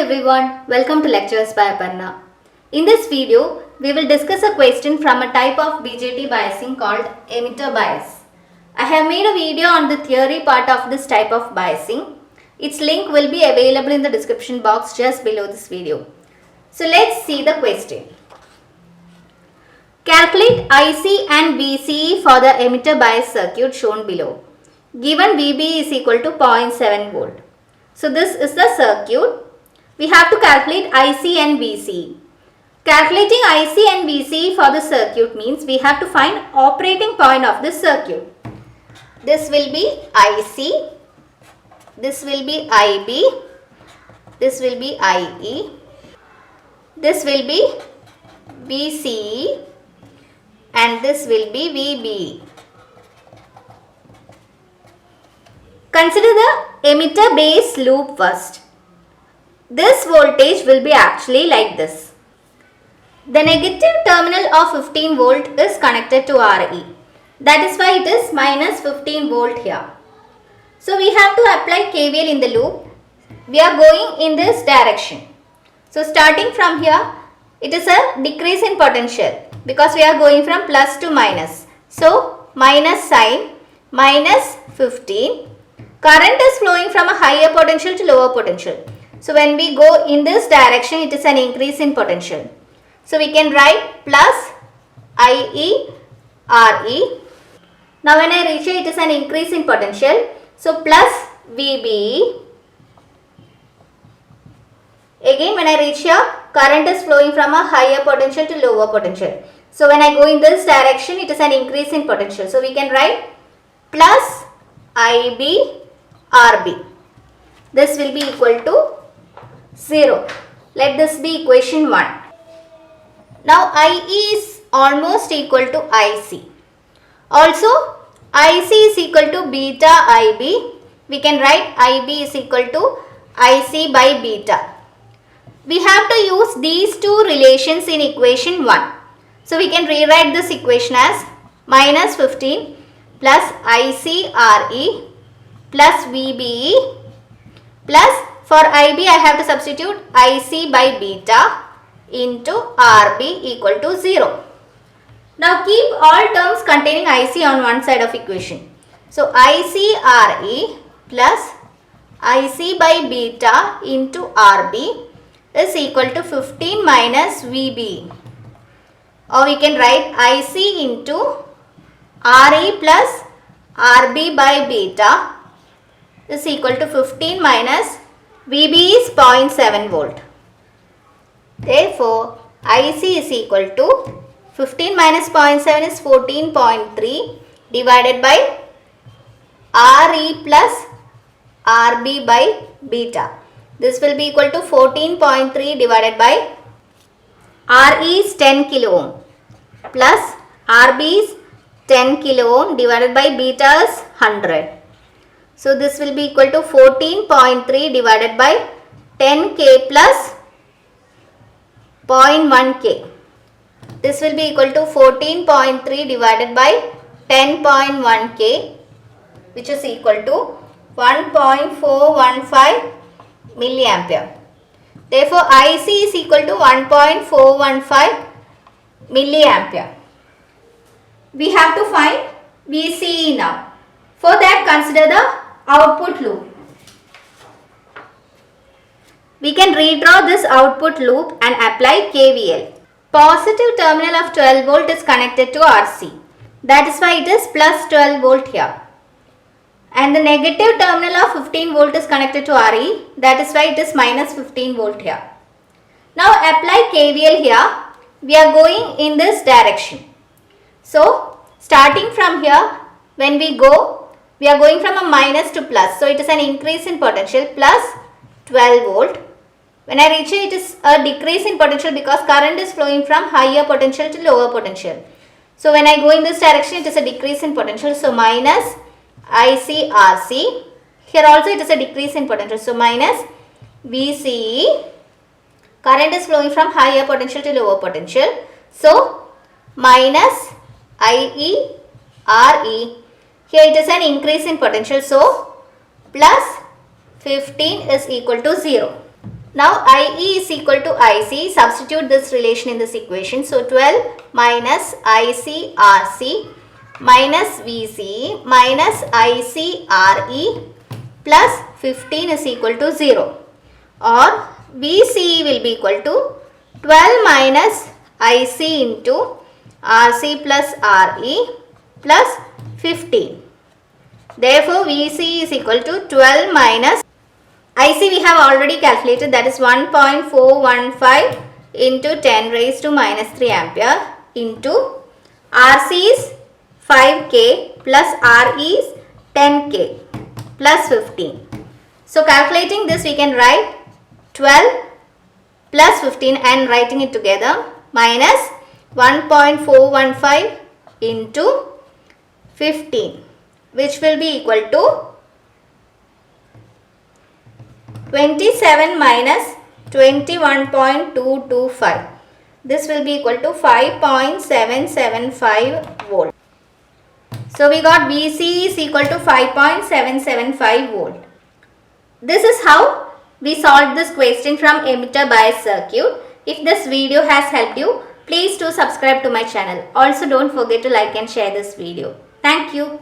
everyone, welcome to Lectures by Aparna. In this video, we will discuss a question from a type of BJT biasing called emitter bias. I have made a video on the theory part of this type of biasing. Its link will be available in the description box just below this video. So let's see the question. Calculate IC and VCE for the emitter bias circuit shown below. Given VB is equal to 0.7 volt. So this is the circuit. We have to calculate IC and VCE. Calculating IC and VCE for the circuit means we have to find operating point of the circuit. This will be IC, this will be IB, this will be IE, this will be VCE and this will be VBE. Consider the emitter base loop first. This voltage will be actually like this. The negative terminal of 15 volt is connected to RE. That is why it is minus 15 volt here. So we have to apply KVL in the loop. We are going in this direction. So starting from here, it is a decrease in potential because we are going from plus to minus. So minus sign, minus 15. Current is flowing from a higher potential to lower potential. So when we go in this direction, it is an increase in potential. So we can write plus IE RE. Now when I reach here, it is an increase in potential. So plus VBE. Again when I reach here, current is flowing from a higher potential to lower potential. So when I go in this direction, it is an increase in potential. So we can write plus IB RB. This will be equal to 0. Let this be equation 1. Now IE is almost equal to IC. Also IC is equal to beta IB. We can write IB is equal to IC by beta. We have to use these two relations in equation 1. So we can rewrite this equation as minus 15 plus IC RE plus VBE plus for IB I have to substitute IC by beta into RB equal to 0. Now keep all terms containing IC on one side of equation. So IC RE plus IC by beta into RB is equal to 15 minus VB. Or we can write IC into RE plus RB by beta is equal to 15 minus VB is 0.7 volt. Therefore, IC is equal to 15 minus 0.7 is 14.3 divided by RE plus RB by beta. This will be equal to 14.3 divided by RE is 10 kilo ohm plus RB is 10 kilo ohm divided by beta is 100. So this will be equal to 14.3 divided by 10k plus 0.1k. This will be equal to 14.3 divided by 10.1k, which is equal to 1.415 milliampere. Therefore, IC is equal to 1.415 milliampere. We have to find VCE now. For that, consider the output loop. We can redraw this output loop and apply KVL. Positive terminal of 12 volt is connected to RC. That is why it is plus 12 volt here. And the negative terminal of 15 volt is connected to RE. That is why it is minus 15 volt here. Now apply KVL here. We are going in this direction. So starting from here, when we go, we are going from a minus to plus. So it is an increase in potential plus 12 volt. When I reach it, it is a decrease in potential because current is flowing from higher potential to lower potential. So when I go in this direction, it is a decrease in potential. So minus IC RC. Here also it is a decrease in potential. So minus VCE. Current is flowing from higher potential to lower potential. So minus IE RE. Here it is an increase in potential. So plus 15 is equal to 0. Now IE is equal to IC. Substitute this relation in this equation. So 12 minus IC RC minus VC minus IC RE plus 15 is equal to 0. Or VC will be equal to 12 minus IC into RC plus RE plus 15. Therefore, VC is equal to 12 minus IC we have already calculated, that is 1.415 into 10 raised to minus 3 ampere into RC is 5K plus RE is 10K plus 15. So calculating this, we can write 12 plus 15 and writing it together minus 1.415 into 15, which will be equal to 27 minus 21.225. This will be equal to 5.775 volt. So we got VC is equal to 5.775 volt. This is how we solved this question from emitter bias circuit. If this video has helped you, please do subscribe to my channel. Also don't forget to like and share this video. Thank you.